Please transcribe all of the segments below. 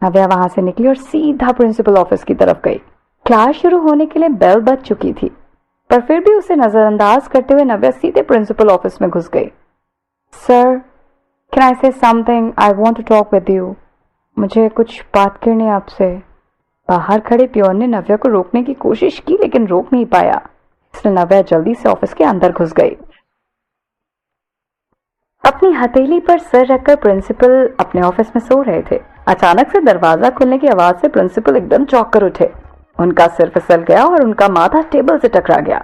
नव्या वहां से निकली और सीधा प्रिंसिपल ऑफिस की तरफ गई। क्लास शुरू होने के लिए बेल बज चुकी थी, पर फिर भी उसे नजरअंदाज करते हुए नव्या सीधे प्रिंसिपल ऑफिस में घुस गई। Sir, can I say something? I want to talk with you. मुझे कुछ बात करनी है आपसे। बाहर खड़े पियोन ने नव्या को रोकने की कोशिश की, लेकिन रोक नहीं पाया, इसलिए नव्या जल्दी से ऑफिस के अंदर घुस गई। अपनी हथेली पर सर रखकर प्रिंसिपल अपने ऑफिस में सो रहे थे। अचानक से दरवाजा खुलने की आवाज से प्रिंसिपल एकदम चौंक कर उठे। उनका सिर फिसल गया और उनका माथा टेबल से टकरा गया।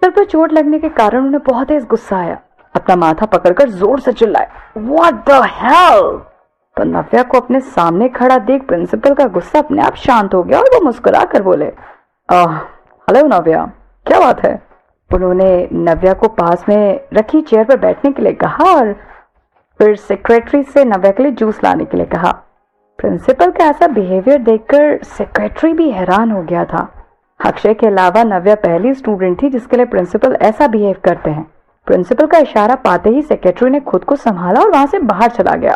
सिर पर चोट लगने के कारण उन्हें बहुत तेज गुस्सा आया। अपना माथा पकड़कर जोर से चिल्लाए, व्हाट द हेल! तो नव्या को अपने सामने खड़ा देख प्रिंसिपल का गुस्सा अपने आप शांत हो गया और वो मुस्कुरा कर बोले, हेलो नव्या, क्या बात है? उन्होंने नव्या को पास में रखी चेयर पर बैठने के लिए कहा और फिर सेक्रेटरी से नव्या के लिए जूस लाने के लिए कहा। प्रिंसिपल का ऐसा बिहेवियर देखकर सेक्रेटरी भी हैरान हो गया था। अक्षय के अलावा नव्या पहली स्टूडेंट थी जिसके लिए प्रिंसिपल ऐसा बिहेव करते हैं। प्रिंसिपल का इशारा पाते ही सेक्रेटरी ने खुद को संभाला और वहां से बाहर चला गया।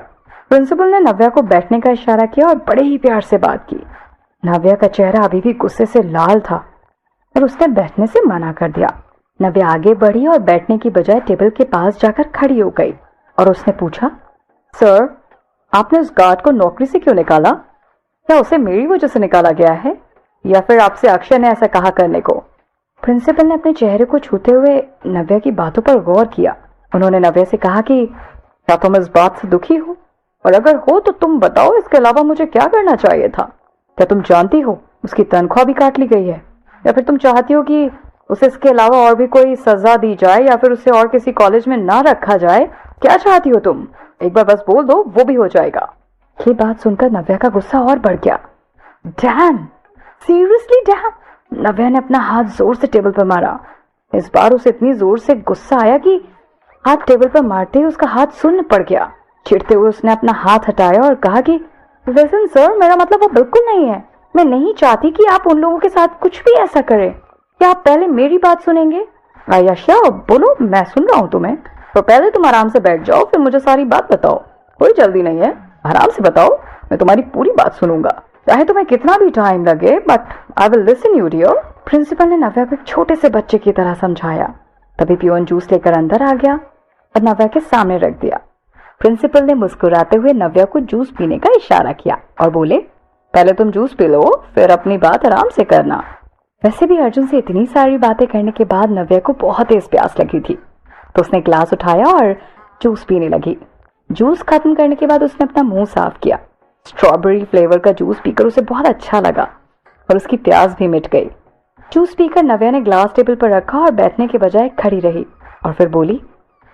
प्रिंसिपल ने नव्या को बैठने का इशारा किया और बड़े ही प्यार से बात की। नव्या का चेहरा अभी भी गुस्से से लाल था और उसने बैठने से मना कर दिया। नव्या आगे बढ़ी और बैठने की बजाय टेबल के पास जाकर खड़ी हो गई और उसने पूछा, सर, आपने उस गार्ड को नौकरी से क्यों निकाला? क्या उसे मेरी वजह से निकाला गया है या फिर आपसे अक्षय ने ऐसा कहा करने को? प्रिंसिपल ने अपने चेहरे को छूते हुए नव्या की बातों पर गौर किया। उन्होंने नव्या से कहा कि क्या तुम इस बात से दुखी हो, और अगर हो तो तुम बताओ, इसके अलावा मुझे क्या करना चाहिए था? क्या तुम जानती हो उसकी तनख्वाह भी काट ली गई है, या फिर तुम चाहती हो कि उसे इसके अलावा और भी कोई सजा दी जाए या फिर उसे और किसी कॉलेज में ना रखा जाए? क्या चाहती हो तुम? एक बार बस बोल दो, वो भी हो जाएगा। ये बात सुनकर नव्या का गुस्सा और बढ़ गया। Dam, seriously dam! नव्या ने अपना हाथ जोर से टेबल पर मारा। इस बार उसे इतनी जोर से गुस्सा आया कि हाथ टेबल पर मारते ही उसका हाथ शून्य पड़ गया। चिढ़ते हुए उसने अपना हाथ हटाया और कहा कि लिसन सर, मेरा मतलब वो बिल्कुल नहीं है। मैं नहीं चाहती कि आप उन लोगों के साथ कुछ भी ऐसा करें। क्या आप पहले मेरी बात सुनेंगे? आयशा, बोलो, मैं सुन रहा हूँ तुम्हें। तो पहले तुम आराम से बैठ जाओ, फिर मुझे सारी बात बताओ। कोई जल्दी नहीं है, आराम से बताओ, मैं तुम्हारी पूरी बात सुनूंगा, चाहे तुम्हें कितना भी टाइम लगे, but I will listen you dear. Principal ने नव्या को एक छोटे से बच्चे की तरह समझाया। तभी पियोन जूस लेकर अंदर आ गया और नव्या के सामने रख दिया। प्रिंसिपल ने मुस्कुराते हुए नव्या को जूस पीने का इशारा किया और बोले, पहले तुम जूस पी लो, फिर अपनी बात आराम से करना। वैसे भी अर्जुन से इतनी सारी बातें करने के बाद नव्या को बहुत तेज प्यास लगी थी, तो उसने ग्लास उठाया और जूस पीने लगी। जूस खत्म करने के बाद उसने अपना मुंह साफ किया। स्ट्रॉबेरी फ्लेवर का जूस पीकर उसे बहुत अच्छा लगा और उसकी प्यास भी मिट गई। जूस पीकर नव्या ने ग्लास टेबल पर रखा और बैठने के बजाय खड़ी रही और फिर बोली,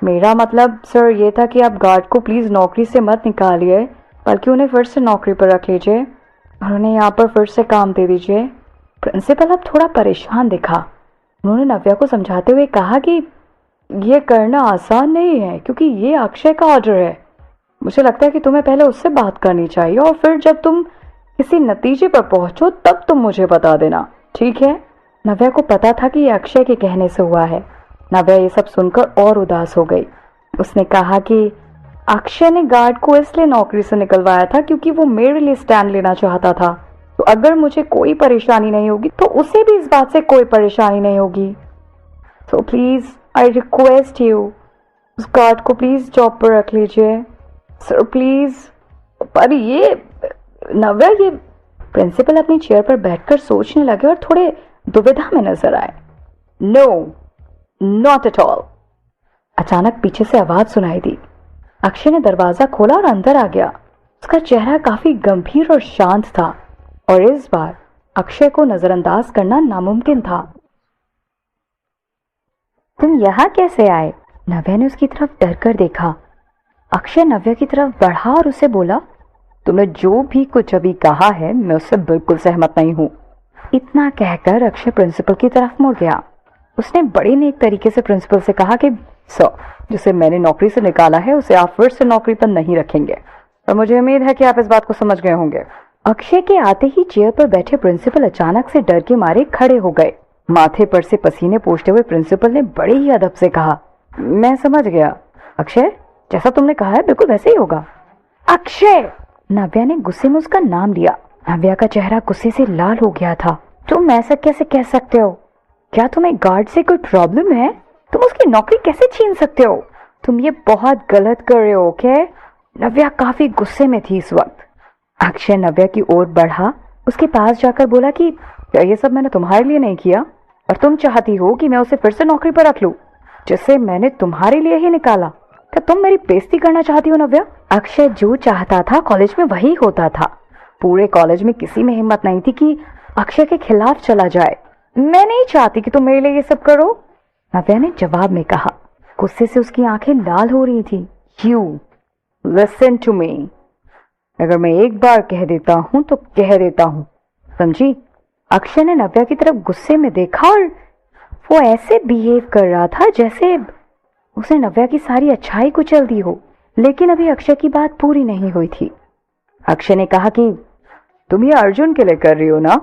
मेरा मतलब सर ये था कि आप गार्ड को प्लीज नौकरी से मत निकालिए, बल्कि उन्हें फिर से नौकरी पर रख लीजिए और उन्हें यहाँ पर फिर से काम दे दीजिए। प्रिंसिपल अब थोड़ा परेशान दिखा। उन्होंने नव्या को समझाते हुए कहा कि ये करना आसान नहीं है, क्योंकि ये अक्षय का ऑर्डर है। मुझे लगता है कि तुम्हें पहले उससे बात करनी चाहिए और फिर जब तुम किसी नतीजे पर पहुंचो तब तुम मुझे बता देना, ठीक है? नव्या को पता था कि ये अक्षय के कहने से हुआ है। नव्या ये सब सुनकर और उदास हो गई। उसने कहा कि अक्षय ने गार्ड को इसलिए नौकरी से निकलवाया था क्योंकि वो मेरे लिए स्टैंड लेना चाहता था। तो अगर मुझे कोई परेशानी नहीं होगी तो उसे भी इस बात से कोई परेशानी नहीं होगी। तो प्लीज आई रिक्वेस्ट यू, उस गार्ड को प्लीज जॉब पर रख लीजिए सर, प्लीज। पर ये नव्या, ये प्रिंसिपल अपनी चेयर पर बैठकर सोचने लगे और थोड़े दुविधा में नजर आए। No, not at all. अचानक पीछे से आवाज सुनाई दी। अक्षय ने दरवाजा खोला और अंदर आ गया। उसका चेहरा काफी गंभीर और शांत था और इस बार अक्षय को नजरअंदाज करना नामुमकिन था। तुम यहाँ कैसे आए? नव्या ने उसकी तरफ डर कर देखा। अक्षय नव्या की तरफ बढ़ा और उसे बोला, तुमने जो भी कुछ अभी कहा है मैं उससे बिल्कुल सहमत नहीं हूँ। इतना कहकर अक्षय प्रिंसिपल की तरफ मुड़ गया। उसने बड़े नेक तरीके से प्रिंसिपल से कहा कि सर, जिसे मैंने नौकरी से निकाला है उसे आप फिर से नौकरी पर नहीं रखेंगे और मुझे उम्मीद है कि आप इस बात को समझ गए होंगे। अक्षय के आते ही चेयर पर बैठे प्रिंसिपल अचानक से डर के मारे खड़े हो गए। माथे पर से पसीने पोंछते हुए प्रिंसिपल ने बड़े ही अदब से कहा, मैं समझ गया अक्षय, जैसा तुमने कहा है बिल्कुल वैसे ही होगा। अक्षय! नव्या ने गुस्से में उसका नाम लिया। नव्या का चेहरा गुस्से से लाल हो गया था। तुम ऐसा कैसे कह सकते हो? क्या तुम्हें गार्ड से कोई प्रॉब्लम है? तुम उसकी नौकरी कैसे छीन सकते हो? तुम ये बहुत गलत कर रहे हो, ओके? नव्या काफी गुस्से में थी इस वक्त। अक्षय नव्या की ओर बढ़ा, उसके पास जाकर बोला कि क्या ये सब मैंने तुम्हारे लिए नहीं किया और तुम चाहती हो कि मैं उसे फिर से नौकरी पर रख लूं, जिसे मैंने तुम्हारे लिए ही निकाला? क्या तुम मेरी बेइज्जती करना चाहती हो नव्या? अक्षय जो चाहता था कॉलेज में वही होता था। पूरे कॉलेज में किसी में हिम्मत नहीं थी कि अक्षय के खिलाफ चला जाए। मैं नहीं चाहती कि तुम मेरे लिए ये सब करो, नव्या ने जवाब में कहा। गुस्से से उसकी आंखें लाल हो रही थी। यू लिसन टू मी, अगर मैं एक बार कह देता हूं तो कह देता हूं, समझी? अक्षय ने नव्या की तरफ गुस्से में देखा और वो ऐसे बिहेव कर रहा था जैसे उसने नव्या की सारी अच्छाई कुचल दी हो। लेकिन अभी अक्षय की बात पूरी नहीं हुई थी। अक्षय ने कहा कि तुम ये अर्जुन के लिए कर रही हो ना?